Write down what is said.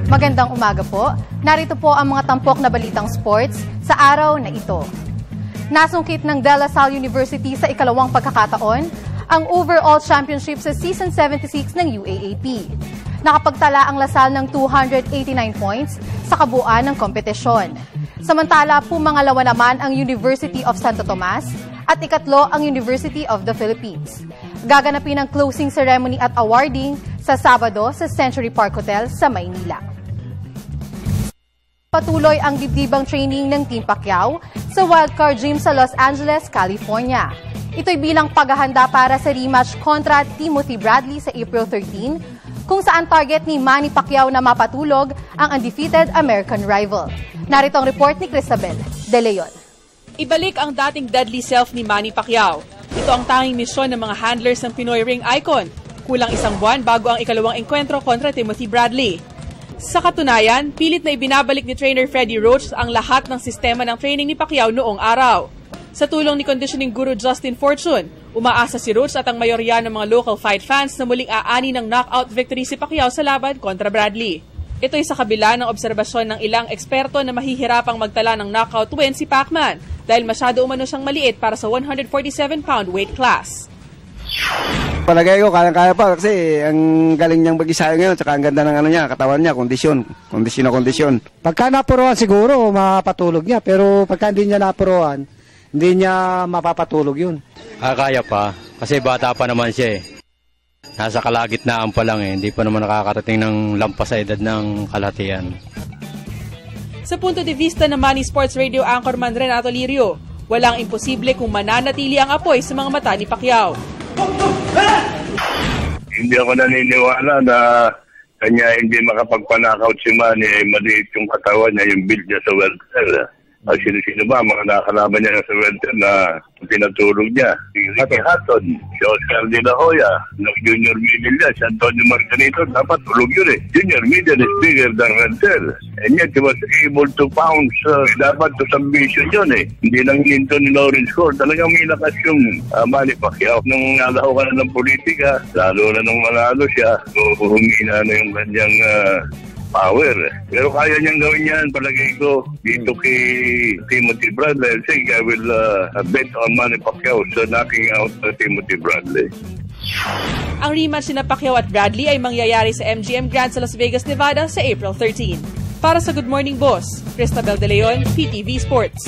Magandang umaga po. Narito po ang mga tampok na balitang sports sa araw na ito. Nasungkit ng De La Salle University sa ikalawang pagkakataon ang overall championship sa Season 76 ng UAAP. Nakapagtala ang LaSalle ng 289 points sa kabuuan ng kompetisyon. Samantala, pumangalawa naman ang University of Santo Tomas at ikatlo ang University of the Philippines. Gaganapin ang closing ceremony at awarding sa Sabado sa Century Park Hotel sa Maynila. Patuloy ang dibdibang training ng Team Pacquiao sa wildcard gym sa Los Angeles, California. Ito'y bilang paghahanda para sa rematch kontra Timothy Bradley sa April 13, kung saan target ni Manny Pacquiao na mapatulog ang undefeated American rival. Narito ang report ni Cristabel De Leon. Ibalik ang dating deadly self ni Manny Pacquiao. Ito ang tanging misyon ng mga handlers ng Pinoy Ring Icon. Kulang isang buwan bago ang ikalawang engkwentro kontra Timothy Bradley. Sa katunayan, pilit na ibinabalik ni trainer Freddie Roach ang lahat ng sistema ng training ni Pacquiao noong araw. Sa tulong ni conditioning guru Justin Fortune, umaasa si Roach at ang mayorya ng mga local fight fans na muling aani ng knockout victory si Pacquiao sa laban kontra Bradley. Ito'y sa kabila ng obserbasyon ng ilang eksperto na mahihirapang magtala ng knockout win si Pacman dahil masyado umano siyang maliit para sa 147-pound weight class. Palagay ko, kaya pa kasi ang galing niyang mag-isayo ngayon, tsaka ang ganda ng katawan niya, kondisyon na kondisyon. Pagka napuruan siguro, mapatulog niya, pero pagka hindi niya napuruan, hindi niya mapapatulog yun. Kaya pa, kasi bata pa naman siya eh. Nasa kalagitnaan pa lang eh, hindi pa naman nakakarating ng lampas sa edad ng kalahatian. Sa punto de vista ng Money Sports Radio anchorman Renato Lirio, walang imposible kung mananatili ang apoy sa mga mata ni Pacquiao. Hindi ako naniniwala na kanya hindi makapagpanakaut si Manny, maliit yung katawan niya, yung build niya sa welter. Sino-sino ba mga nakakalaban niya sa welter na pinatulog niya? Si Ricky Hatton, si Oscar De La Hoya, ng junior middle niya, si Antonio Margarito, dapat tulog yun eh. Junior middle is bigger than welter. And yet he was able to pounce, dapat to submission yun eh. Hindi lang hininto ni Lawrence Core, talagang may lakas yung Manny Pacquiao. Nung nalaho ka na ng politika, lalo na nung manalo siya, humina na yung kanyang power. Pero kaya niyang gawin yan, palagay ko, dito kay Timothy Bradley. I think I will bet on Manny Pacquiao sa knocking out Timothy Bradley. Ang rematch ni Pacquiao at Bradley ay mangyayari sa MGM Grand sa Las Vegas, Nevada sa April 13. Para sa Good Morning Boss, Cristabel De Leon, PTV Sports.